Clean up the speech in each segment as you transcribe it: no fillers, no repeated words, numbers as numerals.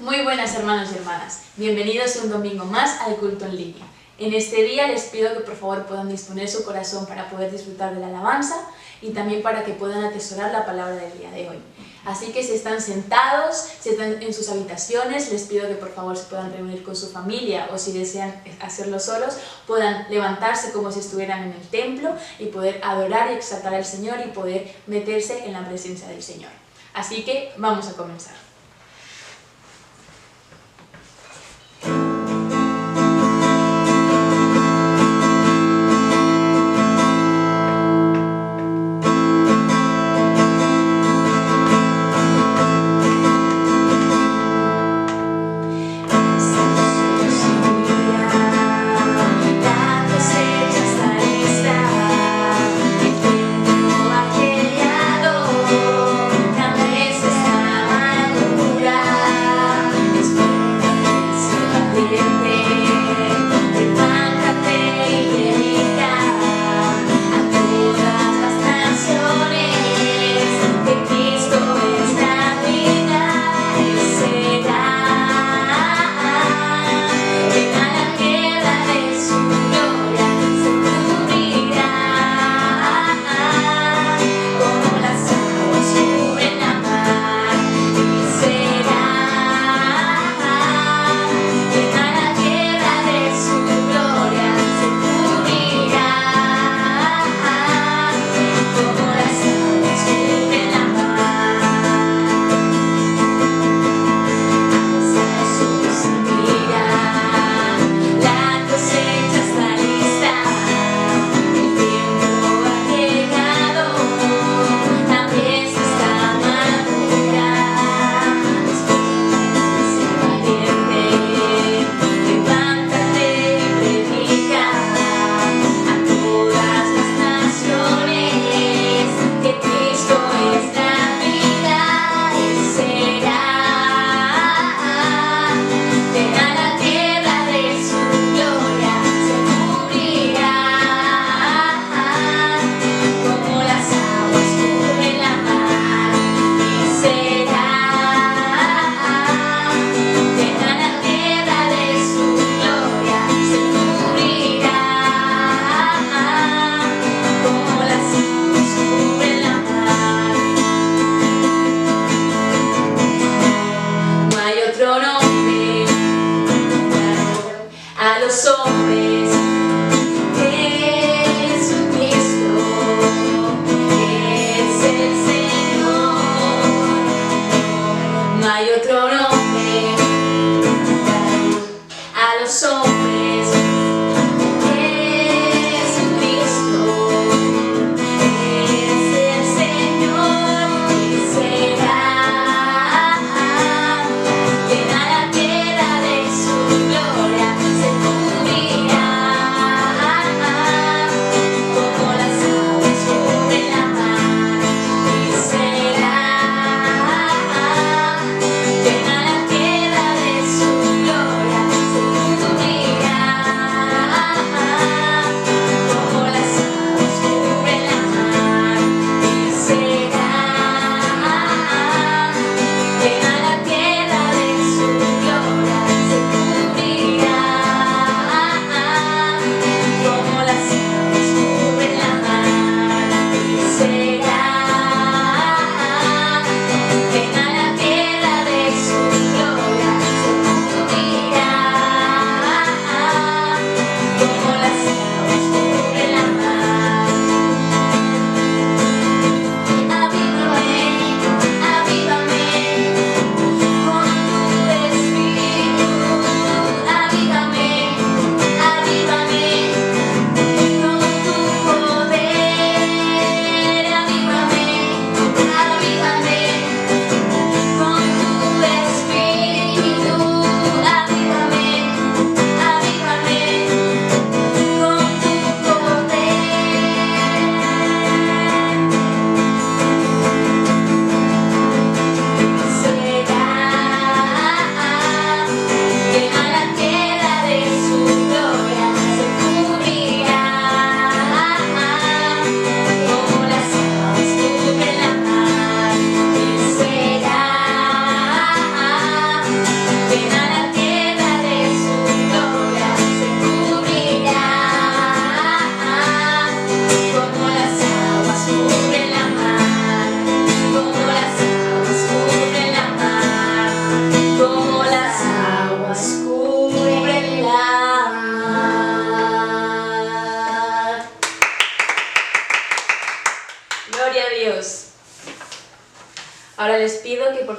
Muy buenas hermanos y hermanas, bienvenidos un domingo más al culto en línea. En este día les pido que por favor puedan disponer su corazón para poder disfrutar de la alabanza y también para que puedan atesorar la palabra del día de hoy. Así que si están sentados, si están en sus habitaciones, les pido que por favor se puedan reunir con su familia o si desean hacerlo solos, puedan levantarse como si estuvieran en el templo y poder adorar y exaltar al Señor y poder meterse en la presencia del Señor. Así que vamos a comenzar. Llena la tierra de su gloria, se cubrirá.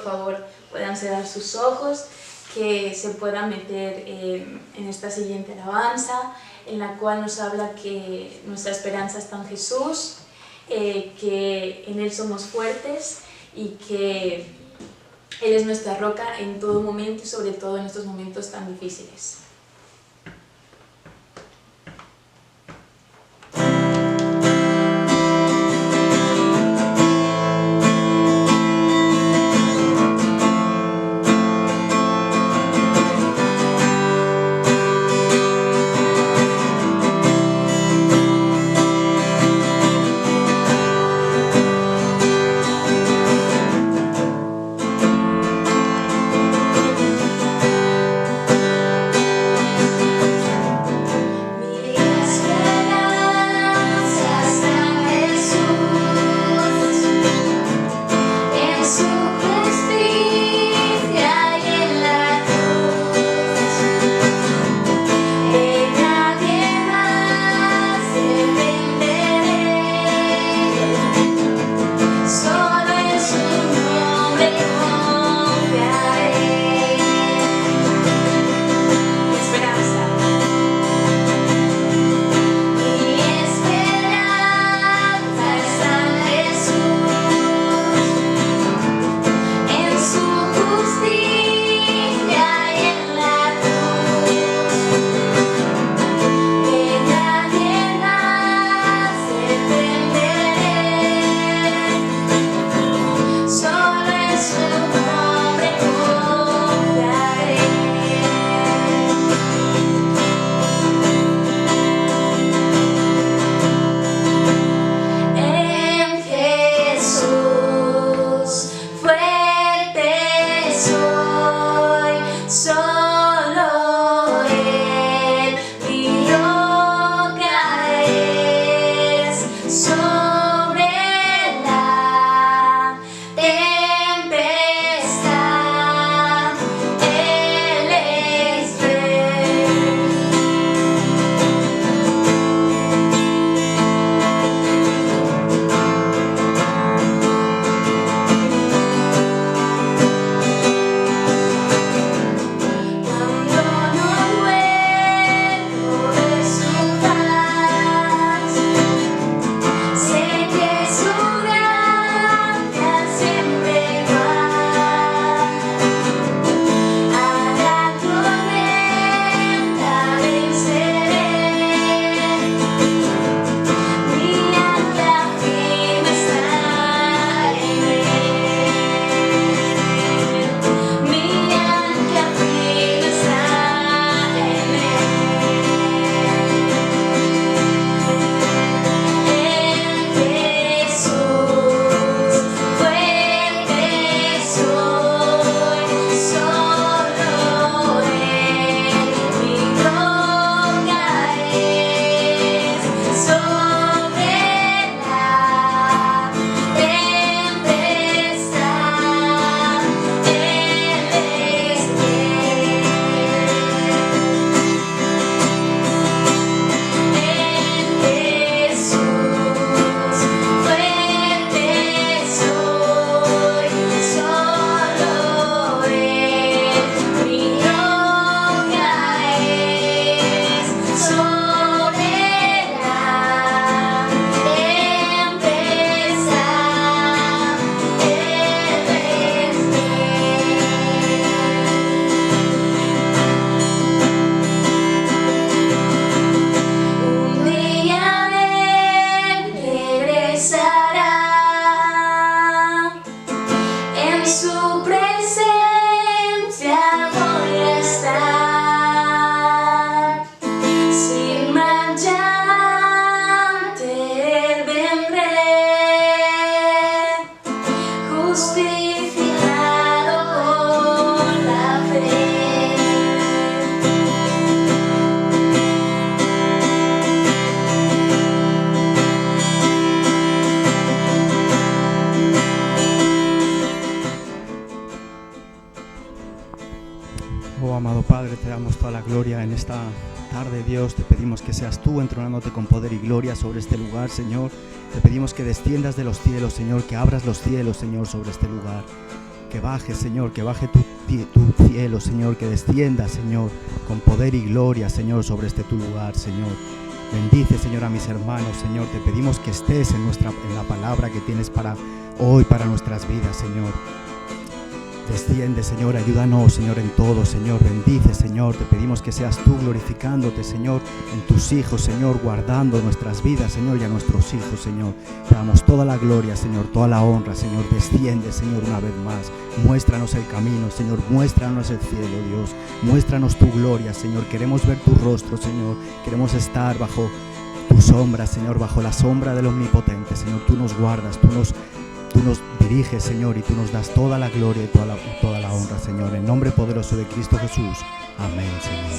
favor puedan cerrar sus ojos, que se puedan meter en esta siguiente alabanza, en la cual nos habla que nuestra esperanza está en Jesús, que en Él somos fuertes y que Él es nuestra roca en todo momento y sobre todo en estos momentos tan difíciles. Oh amado Padre, te damos toda la gloria en esta tarde, Dios. Te pedimos que seas tú entronándote con poder y gloria sobre este lugar, Señor. Te pedimos que desciendas de los cielos, Señor, que abras los cielos, Señor, sobre este lugar. que baje, Señor, que baje tu cielo, Señor, que descienda, Señor, con poder y gloria, Señor, sobre este tu lugar, Señor. Bendice, Señor, a mis hermanos, Señor. Te pedimos que estés en la palabra que tienes para hoy, para nuestras vidas, Señor. Desciende, Señor, ayúdanos, Señor, en todo, Señor. Bendice, Señor. Te pedimos que seas tú glorificándote, Señor, en tus hijos, Señor, guardando nuestras vidas, Señor, y a nuestros hijos, Señor. Te damos toda la gloria, Señor, toda la honra, Señor. Desciende, Señor, una vez más. Muéstranos el camino, Señor. Muéstranos el cielo, Dios. Muéstranos tu gloria, Señor. Queremos ver tu rostro, Señor. Queremos estar bajo tu sombra, Señor, bajo la sombra del Omnipotente, Señor. Tú nos guardas, tú nos diriges, Señor, y tú nos das toda la gloria y toda la honra, Señor. En nombre poderoso de Cristo Jesús. Amén, Señor.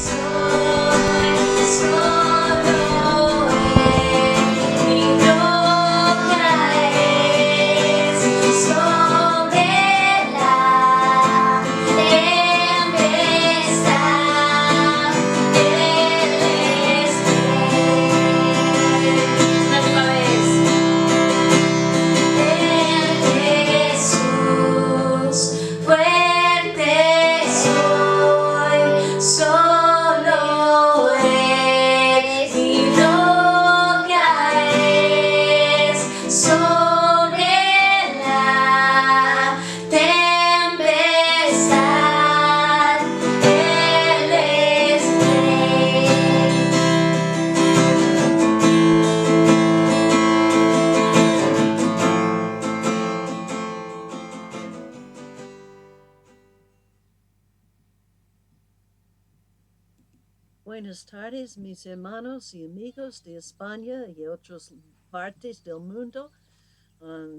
Buenas tardes, mis hermanos y amigos de España y otras partes del mundo.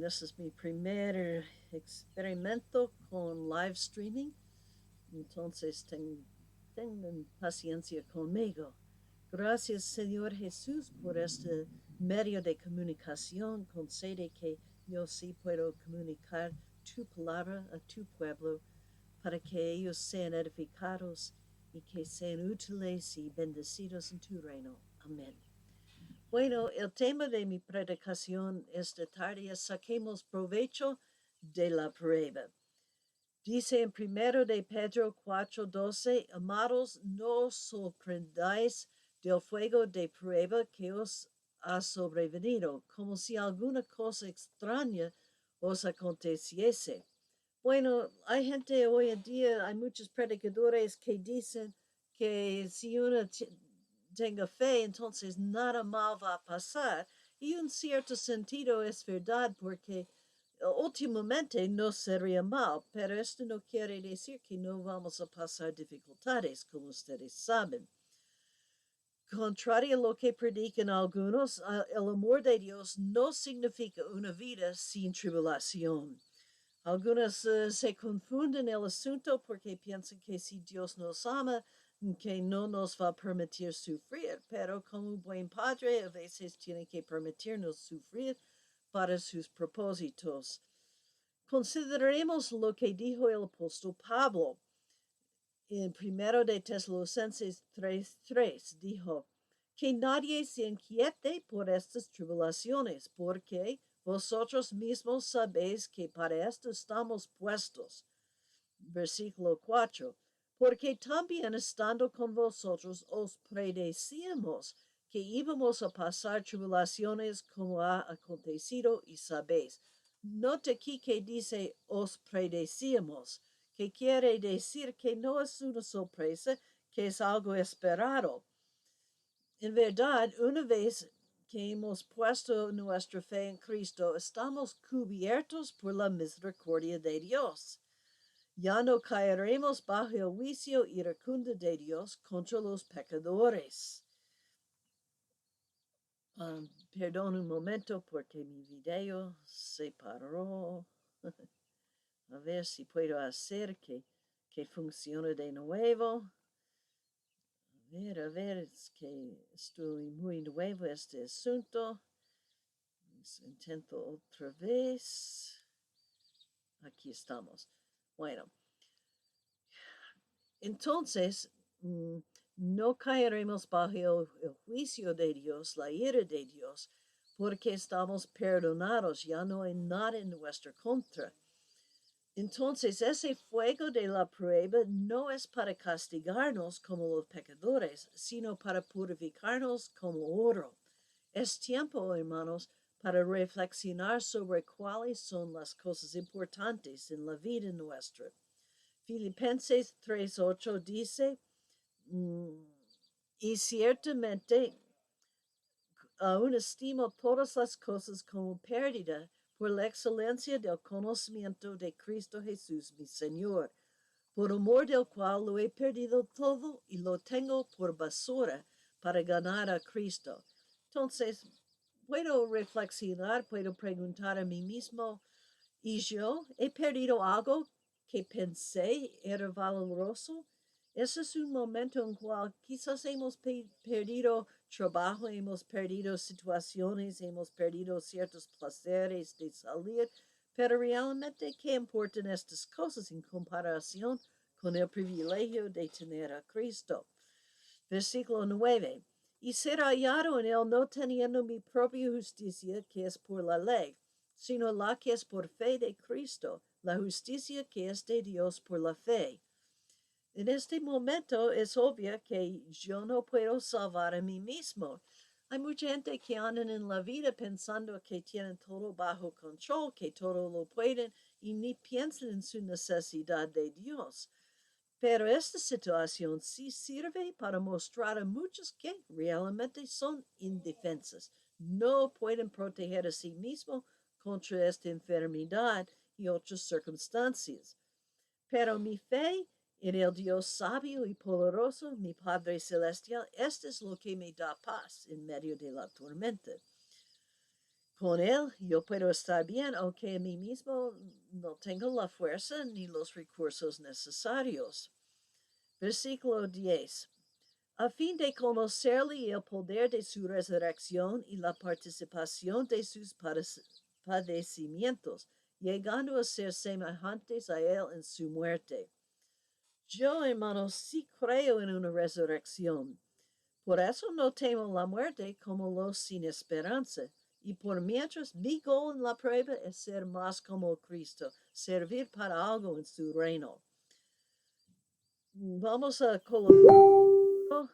Este es mi primer experimento con live streaming, entonces tengan paciencia conmigo. Gracias, Señor Jesús, por este medio de comunicación. Concede que yo sí puedo comunicar tu palabra a tu pueblo para que ellos sean edificados y que sean útiles y bendecidos en tu reino. Amén. Bueno, el tema de mi predicación esta tarde es saquemos provecho de la prueba. Dice en 1 de Pedro 4:12, amados, no os sorprendáis del fuego de prueba que os ha sobrevenido, como si alguna cosa extraña os aconteciese. Bueno, hay gente hoy en día, hay muchos predicadores que dicen que si uno tenga fe, entonces nada mal va a pasar. Y en cierto sentido es verdad porque últimamente no sería mal, pero esto no quiere decir que no vamos a pasar dificultades, como ustedes saben. Contrario a lo que predican algunos, el amor de Dios no significa una vida sin tribulación. Algunos se confunden el asunto porque piensan que si Dios nos ama, que no nos va a permitir sufrir, pero como un buen padre a veces tiene que permitirnos sufrir para sus propósitos. Consideremos lo que dijo el apóstol Pablo en 1 de Tesalonicenses 3:3. Dijo, que nadie se inquiete por estas tribulaciones, porque vosotros mismos sabéis que para esto estamos puestos. Versículo 4. Porque también estando con vosotros os predecíamos que íbamos a pasar tribulaciones como ha acontecido y sabéis. Note aquí que dice os predecíamos, que quiere decir que no es una sorpresa, que es algo esperado. En verdad, una vez que hemos puesto nuestra fe en Cristo, estamos cubiertos por la misericordia de Dios. Ya no caeremos bajo el juicio iracundo de Dios contra los pecadores. Perdón un momento porque mi video se paró. A ver si puedo hacer que funcione de nuevo. A ver, es que estoy muy nuevo este asunto. Intento otra vez. Aquí estamos. Bueno, entonces no caeremos bajo el juicio de Dios, la ira de Dios, porque estamos perdonados, ya no hay nada en nuestra contra. Entonces, ese fuego de la prueba no es para castigarnos como los pecadores, sino para purificarnos como oro. Es tiempo, hermanos, para reflexionar sobre cuáles son las cosas importantes en la vida nuestra. Filipenses 3:8 dice, y ciertamente aún estimo todas las cosas como pérdida por la excelencia del conocimiento de Cristo Jesús, mi Señor, por amor del cual lo he perdido todo y lo tengo por basura para ganar a Cristo. Entonces, puedo reflexionar, puedo preguntar a mí mismo, ¿y yo he perdido algo que pensé era valoroso? Ese es un momento en cual quizás hemos perdido trabajo, hemos perdido situaciones, hemos perdido ciertos placeres de salir, pero realmente, ¿qué importan estas cosas en comparación con el privilegio de tener a Cristo? Versículo 9. Y ser hallado en él no teniendo mi propia justicia, que es por la ley, sino la que es por fe de Cristo, la justicia que es de Dios por la fe. En este momento es obvio que yo no puedo salvar a mí mismo. Hay mucha gente que andan en la vida pensando que tienen todo bajo control, que todo lo pueden y ni piensan en su necesidad de Dios. Pero esta situación sí sirve para mostrar a muchos que realmente son indefensos. No pueden proteger a sí mismos contra esta enfermedad y otras circunstancias. Pero mi fe en el Dios sabio y poderoso, mi Padre Celestial, esto es lo que me da paz en medio de la tormenta. Con él yo puedo estar bien, aunque a mí mismo no tengo la fuerza ni los recursos necesarios. Versículo 10. A fin de conocerle el poder de su resurrección y la participación de sus padecimientos, llegando a ser semejantes a él en su muerte. Yo, hermanos, sí creo en una resurrección. Por eso no temo la muerte como los sin esperanza. Y por mientras mi goal en la prueba es ser más como Cristo, servir para algo en su reino. Vamos a Colosenses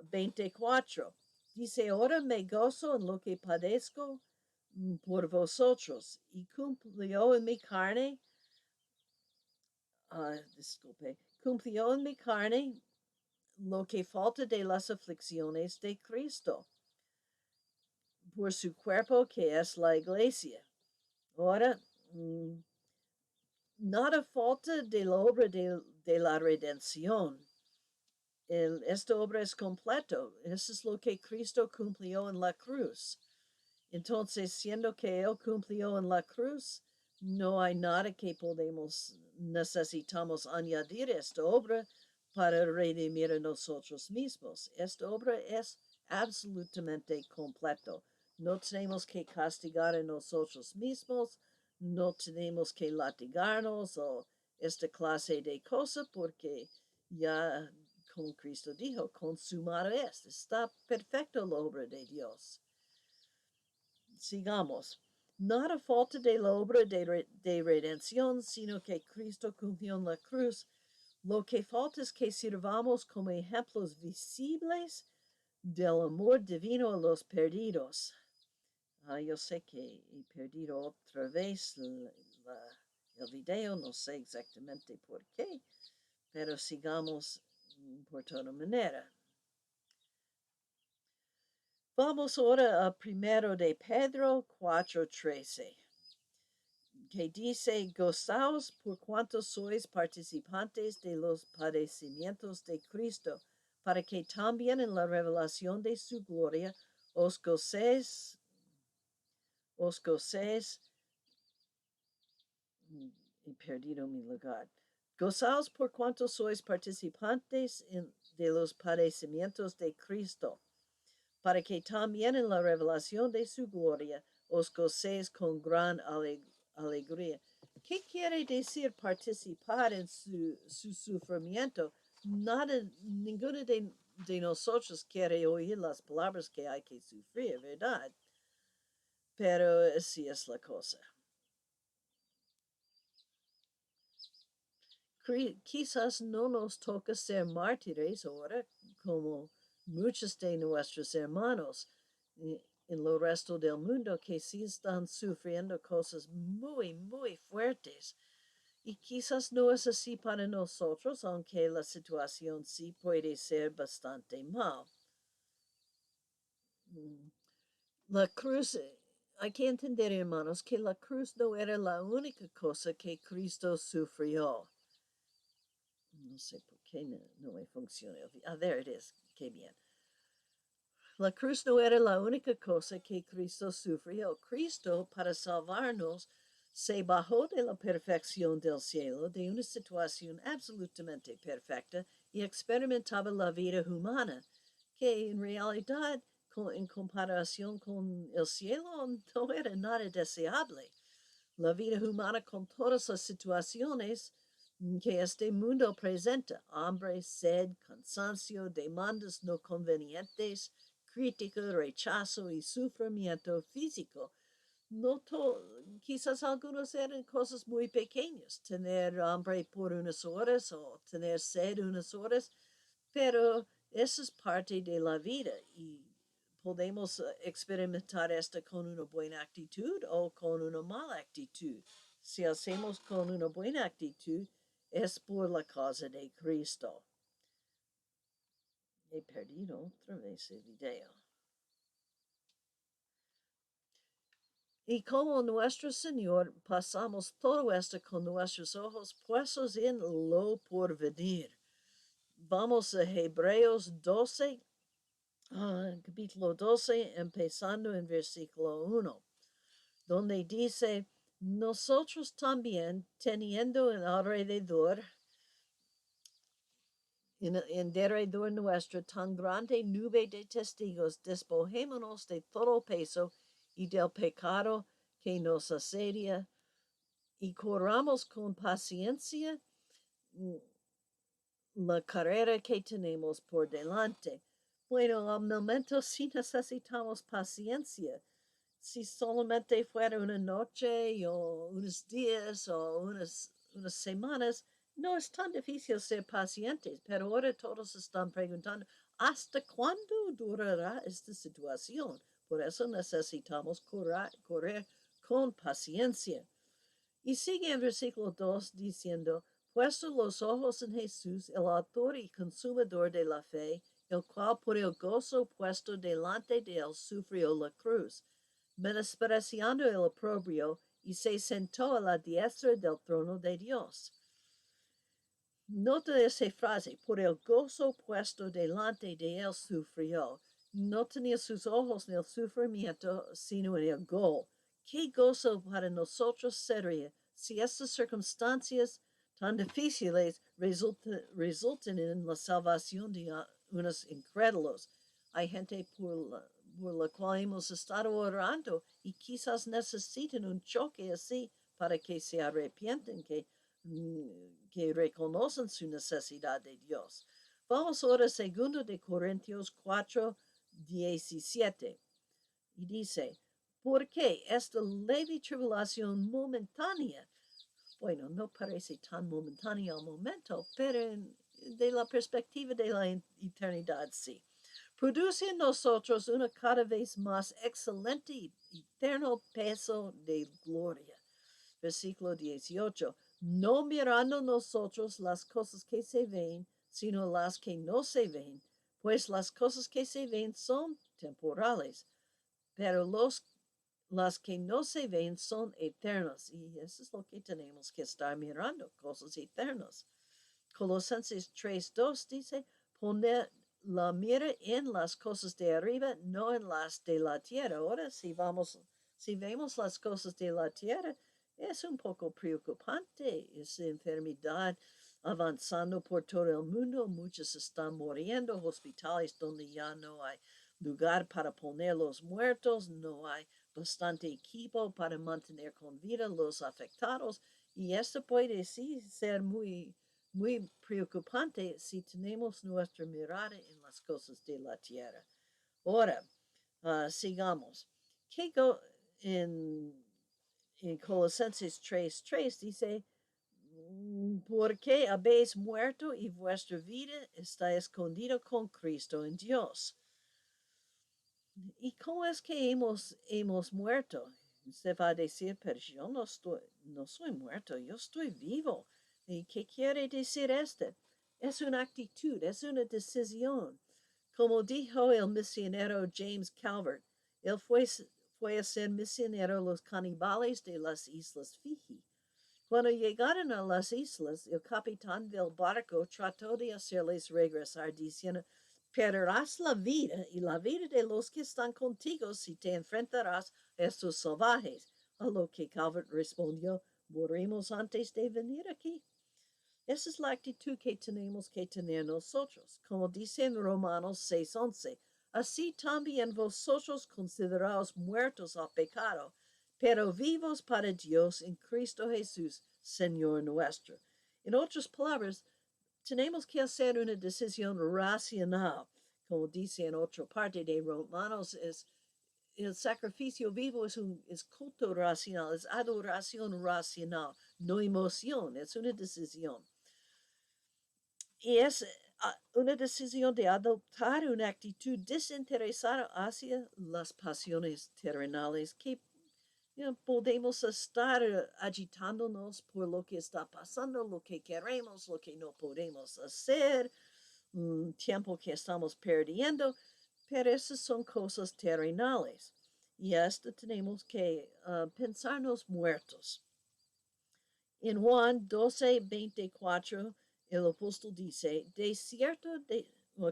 24. Dice, ahora me gozo en lo que padezco por vosotros y cumplió en mi carne, cumplió en mi carne lo que falta de las aflicciones de Cristo por su cuerpo que es la iglesia. Ahora, nada falta de la obra de la redención. Esta obra es completo. Eso es lo que Cristo cumplió en la cruz. Entonces, siendo que Él cumplió en la cruz, no hay nada que necesitamos añadir a esta obra para redimir a nosotros mismos. Esta obra es absolutamente completo. No tenemos que castigar a nosotros mismos, no tenemos que latigarnos o esta clase de cosas porque ya, como Cristo dijo, consumado es. Está perfecto la obra de Dios. Sigamos. Nada falta de la obra de redención, sino que Cristo cumplió en la cruz. Lo que falta es que sirvamos como ejemplos visibles del amor divino a los perdidos. Yo sé que he perdido otra vez el video, no sé exactamente por qué, pero sigamos por toda manera. Vamos ahora a 1 de Pedro 4:13, que dice, gozaos por cuanto sois participantes de los padecimientos de Cristo, para que también en la revelación de su gloria os gocéis, he perdido mi lugar. Gozaos por cuanto sois participantes de los padecimientos de Cristo, para que también en la revelación de su gloria os gocéis con gran alegría. ¿Qué quiere decir participar en su sufrimiento? Ninguno de nosotros quiere oír las palabras que hay que sufrir, ¿verdad? Pero así es la cosa. quizás no nos toca ser mártires ahora, como muchos de nuestros hermanos en lo resto del mundo que sí están sufriendo cosas muy, muy fuertes. Y quizás no es así para nosotros, aunque la situación sí puede ser bastante mal. La cruz, hay que entender, hermanos, que la cruz no era la única cosa que Cristo sufrió. No sé por qué no me funciona. There it is. Qué bien. La cruz no era la única cosa que Cristo sufrió. Cristo, para salvarnos, se bajó de la perfección del cielo, de una situación absolutamente perfecta, y experimentaba la vida humana, que en realidad, en comparación con el cielo, no era nada deseable. La vida humana con todas las situaciones que este mundo presenta, hambre, sed, cansancio, demandas no convenientes, crítica, rechazo y sufrimiento físico. No quizás algunos eran cosas muy pequeñas, tener hambre por unas horas o tener sed unas horas, pero eso es parte de la vida y podemos experimentar esto con una buena actitud o con una mala actitud. Si hacemos con una buena actitud, es por la causa de Cristo. He perdido otra vez el video. Y como nuestro Señor, pasamos todo esto con nuestros ojos puestos en lo porvenir. Vamos a Hebreos 12, capítulo 12, empezando en versículo 1, donde dice, nosotros también, teniendo en derredor nuestro tan grande nube de testigos, despojémonos de todo peso y del pecado que nos asedia, y corramos con paciencia la carrera que tenemos por delante. Bueno, al momento sí necesitamos paciencia. Si solamente fuera una noche o unos días o unas semanas, no es tan difícil ser pacientes, pero ahora todos están preguntando, ¿hasta cuándo durará esta situación? Por eso necesitamos correr con paciencia. Y sigue en versículo 2 diciendo, puesto los ojos en Jesús, el autor y consumador de la fe, el cual por el gozo puesto delante de él sufrió la cruz, menospreciando el oprobio, y se sentó a la diestra del trono de Dios. Nota esa frase, por el gozo puesto delante de él sufrió. No tenía sus ojos en el sufrimiento, sino en el gozo. ¿Qué gozo para nosotros sería si estas circunstancias tan difíciles resultan en la salvación de unos incrédulos? Hay gente por la cual hemos estado orando y quizás necesitan un choque así para que se arrepienten, que reconocen su necesidad de Dios. Vamos ahora a 2 de Corintios 4, 17. Y dice, ¿por qué esta leve tribulación momentánea? Bueno, no parece tan momentánea al momento, pero de la perspectiva de la eternidad, sí. Produce en nosotros una cada vez más excelente y eterno peso de gloria. Versículo 18. No mirando nosotros las cosas que se ven, sino las que no se ven, pues las cosas que se ven son temporales, pero las que no se ven son eternas. Y eso es lo que tenemos que estar mirando, cosas eternas. Colosenses 3:2 dice, poner la mira en las cosas de arriba, no en las de la tierra. Ahora, si vemos las cosas de la tierra, es un poco preocupante esa enfermedad avanzando por todo el mundo. Muchos están muriendo, hospitales donde ya no hay lugar para poner los muertos, no hay bastante equipo para mantener con vida los afectados. Y esto puede sí ser muy preocupante si tenemos nuestra mirada en las cosas de la tierra. Ahora, sigamos. En Colosenses 3:3 dice, porque habéis muerto y vuestra vida está escondida con Cristo en Dios. ¿Y cómo es que hemos muerto? Se va a decir, pero yo no soy muerto, yo estoy vivo. ¿Y qué quiere decir esto? Es una actitud, es una decisión. Como dijo el misionero James Calvert, él fue a ser misionero a los caníbales de las Islas Fiji. Cuando llegaron a las islas, el capitán del barco trató de hacerles regresar diciendo, perderás la vida y la vida de los que están contigo si te enfrentarás a estos salvajes. A lo que Calvert respondió, morimos antes de venir aquí. Esa es la actitud que tenemos que tener nosotros. Como dice en Romanos 6:11, así también vosotros consideraos muertos al pecado, pero vivos para Dios en Cristo Jesús, Señor nuestro. En otras palabras, tenemos que hacer una decisión racional. Como dice en otra parte de Romanos, el sacrificio vivo es culto racional, es adoración racional, no emoción, es una decisión. Y es una decisión de adoptar una actitud desinteresada hacia las pasiones terrenales que podemos estar agitándonos por lo que está pasando, lo que queremos, lo que no podemos hacer, tiempo que estamos perdiendo, pero esas son cosas terrenales. Y hasta tenemos que pensarnos muertos. En Juan 12:24, el apóstol dice,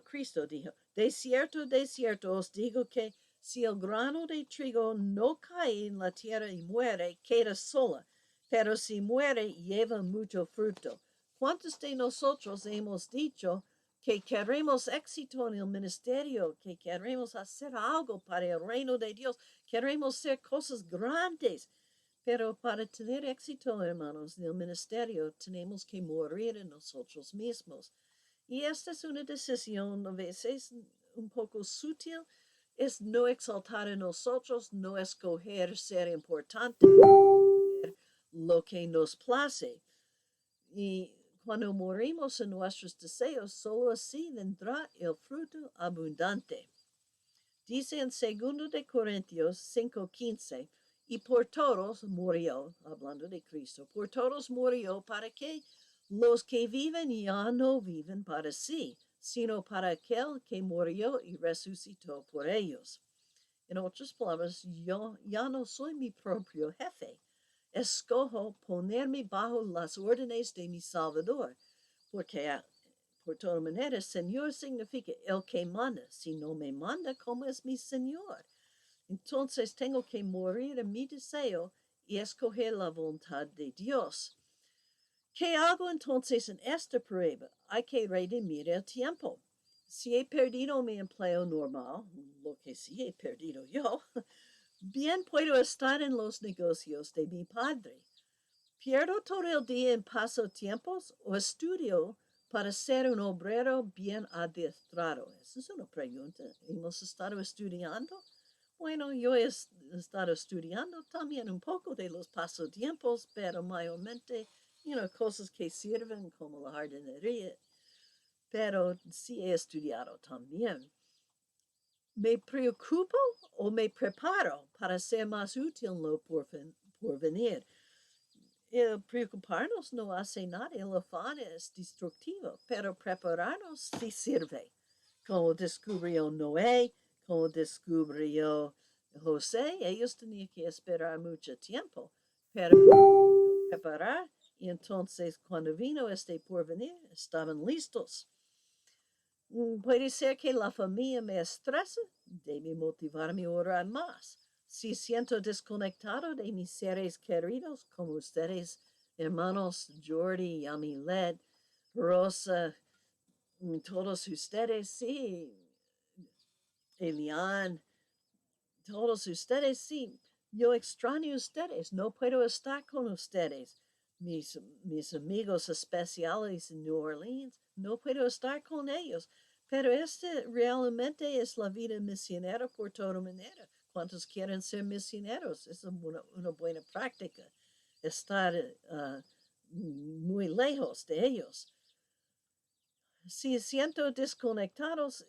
Cristo dijo, de cierto os digo que si el grano de trigo no cae en la tierra y muere, queda sola, pero si muere, lleva mucho fruto. ¿Cuántos de nosotros hemos dicho que queremos éxito en el ministerio, que queremos hacer algo para el reino de Dios, queremos hacer cosas grandes? Pero para tener éxito, hermanos, en el ministerio, tenemos que morir en nosotros mismos. Y esta es una decisión a veces un poco sutil, es no exaltar en nosotros, no escoger ser importante, lo que nos place. Y cuando morimos en nuestros deseos, solo así vendrá el fruto abundante. Dice en 2 de Corintios 5:15, y por todos murió, hablando de Cristo, por todos murió para que los que viven ya no viven para sí, sino para aquel que murió y resucitó por ellos. En otras palabras, yo ya no soy mi propio jefe. Escojo ponerme bajo las órdenes de mi Salvador, porque por todas maneras, Señor significa el que manda. Si no me manda, ¿cómo es mi Señor? Entonces tengo que morir en mi deseo y escoger la voluntad de Dios. ¿Qué hago entonces en esta prueba? Hay que redimir el tiempo. Si he perdido mi empleo normal, lo que sí he perdido yo, bien puedo estar en los negocios de mi padre. ¿Pierdo todo el día en pasatiempos o estudio para ser un obrero bien adiestrado? Esa es una pregunta. ¿Hemos estado estudiando? Bueno, yo he estado estudiando también un poco de los pasatiempos, pero mayormente, cosas que sirven como la jardinería. Pero sí he estudiado también. ¿Me preocupo o me preparo para ser más útil en lo por venir? El preocuparnos no hace nada, el afán es destructivo, pero prepararnos sí sirve. Como descubrió Noé, como descubrió José, ellos tenían que esperar mucho tiempo, pero preparar, y entonces cuando vino este porvenir, estaban listos. Puede ser que la familia me estresa, debe motivarme a orar más. Si siento desconectado de mis seres queridos, como ustedes, hermanos Jordi, Yamilet, Rosa, todos ustedes, sí, Elian, todos ustedes, sí, yo extraño a ustedes, no puedo estar con ustedes. Mis amigos especiales en New Orleans, no puedo estar con ellos. Pero realmente es la vida misionera por toda manera. ¿Cuántos quieren ser misioneros? Es una buena práctica. Estar muy lejos de ellos. Si siento desconectados,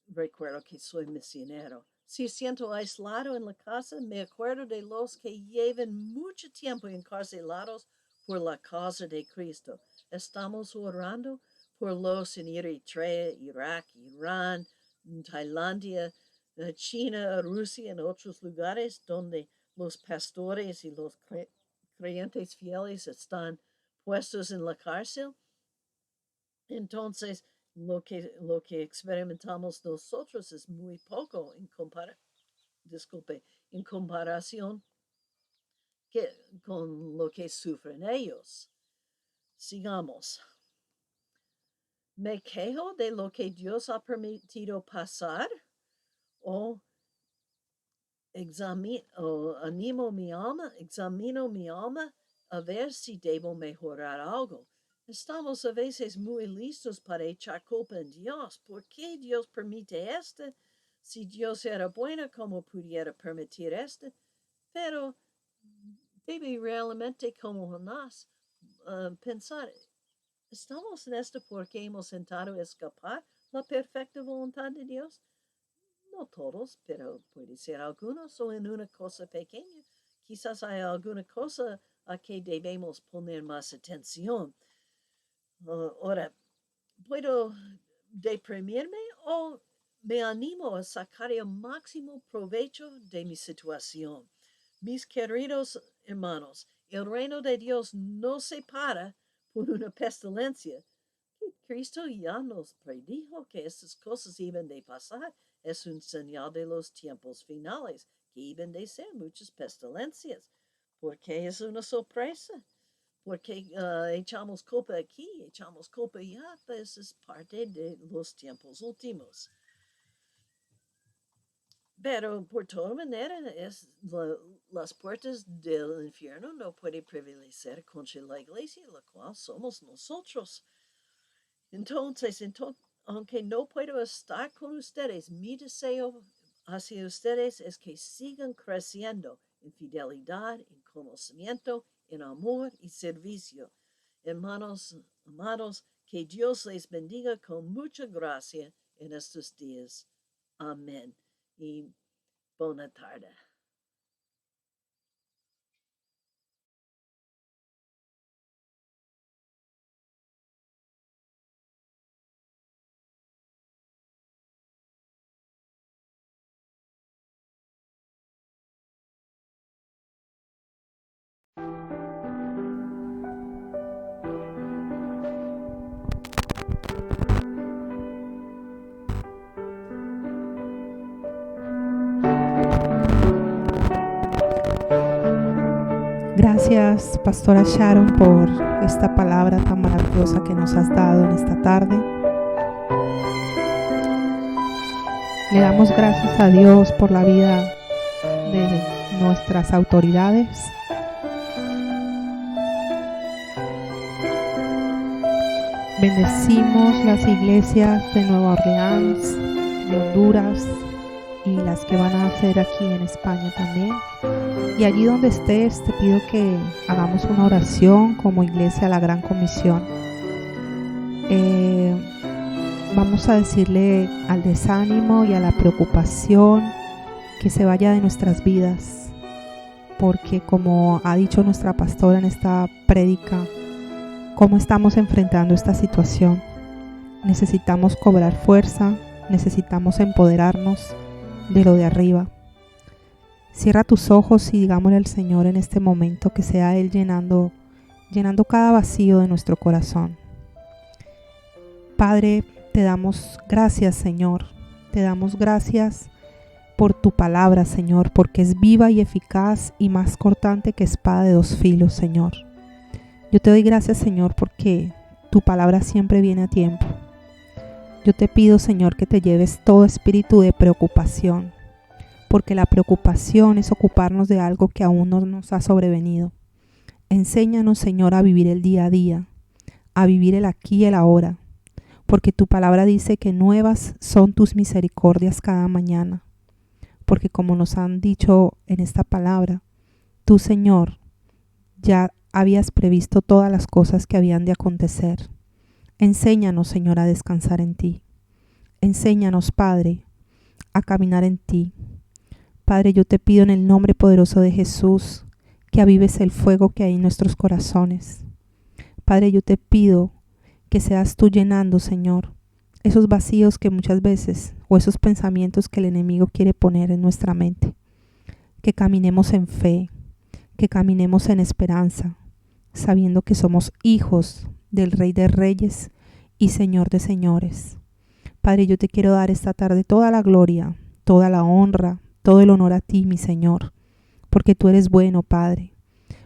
recuerdo que soy misionero. Si siento aislado en la casa, me acuerdo de los que llevan mucho tiempo encarcelados por la causa de Cristo. Estamos orando por los en Eritrea, Irak, Irán, Tailandia, China, Rusia, en otros lugares donde los pastores y los creyentes fieles están puestos en la cárcel. Entonces, lo que experimentamos nosotros es muy poco en comparación con lo que sufren ellos. Sigamos. ¿Me quejo de lo que Dios ha permitido pasar? ¿O examino mi alma a ver si debo mejorar algo? Estamos a veces muy listos para echar culpa en Dios. ¿Por qué Dios permite esto? Si Dios era bueno, ¿cómo pudiera permitir esto? Pero debe realmente como Jonás pensar, ¿estamos en esto porque hemos intentado escapar la perfecta voluntad de Dios? No todos, pero puede ser algunos o en una cosa pequeña. Quizás hay alguna cosa a que debemos poner más atención. Ahora, ¿puedo deprimirme o me animo a sacar el máximo provecho de mi situación? Mis queridos hermanos, el reino de Dios no se para por una pestilencia. Cristo ya nos predijo que estas cosas iban de pasar. Es un señal de los tiempos finales, que iban de ser muchas pestilencias. Porque es una sorpresa. Porque echamos culpa aquí, echamos culpa allá, pues es parte de los tiempos últimos. Pero por toda manera, las puertas del infierno no pueden prevalecer contra la iglesia, la cual somos nosotros. Entonces, aunque no puedo estar con ustedes, mi deseo hacia ustedes es que sigan creciendo en fidelidad, en conocimiento, en amor y servicio. Hermanos, amados, que Dios les bendiga con mucha gracia en estos días. Amén. Y buena tarde. Gracias, pastora Sharon, por esta palabra tan maravillosa que nos has dado en esta tarde. Le damos gracias a Dios por la vida de nuestras autoridades. Bendecimos las iglesias de Nueva Orleans, de Honduras y las que van a hacer aquí en España también. Y allí donde estés, te pido que hagamos una oración como iglesia a la Gran Comisión. Vamos a decirle al desánimo y a la preocupación que se vaya de nuestras vidas, porque como ha dicho nuestra pastora en esta prédica, cómo estamos enfrentando esta situación. Necesitamos cobrar fuerza, necesitamos empoderarnos de lo de arriba. Cierra tus ojos y digámosle al Señor en este momento que sea Él llenando cada vacío de nuestro corazón. Padre, te damos gracias, Señor. Te damos gracias por tu palabra, Señor, porque es viva y eficaz y más cortante que espada de dos filos, Señor. Yo te doy gracias, Señor, porque tu palabra siempre viene a tiempo. Yo te pido, Señor, que te lleves todo espíritu de preocupación, porque la preocupación es ocuparnos de algo que aún no nos ha sobrevenido. Enséñanos, Señor, a vivir el día a día, a vivir el aquí y el ahora, porque tu palabra dice que nuevas son tus misericordias cada mañana. Porque como nos han dicho en esta palabra, tú, Señor, ya habías previsto todas las cosas que habían de acontecer. Enséñanos, Señor, a descansar en ti. Enséñanos, Padre, a caminar en ti. Padre, yo te pido en el nombre poderoso de Jesús que avives el fuego que hay en nuestros corazones. Padre, yo te pido que seas tú llenando, Señor, esos vacíos que muchas veces, o esos pensamientos que el enemigo quiere poner en nuestra mente. Que caminemos en fe, que caminemos en esperanza, sabiendo que somos hijos del Rey de Reyes y Señor de Señores. Padre, yo te quiero dar esta tarde toda la gloria, toda la honra, todo el honor a ti, mi Señor, porque tú eres bueno, Padre,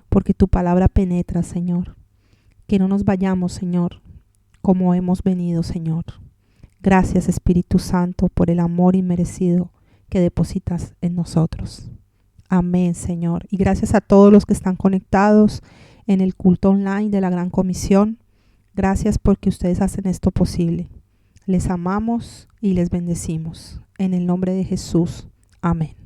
porque tu palabra penetra, Señor. Que no nos vayamos, Señor, como hemos venido, Señor. Gracias, Espíritu Santo, por el amor inmerecido que depositas en nosotros. Amén, Señor. Y gracias a todos los que están conectados en el culto online de la Gran Comisión. Gracias porque ustedes hacen esto posible. Les amamos y les bendecimos. En el nombre de Jesús. Amén.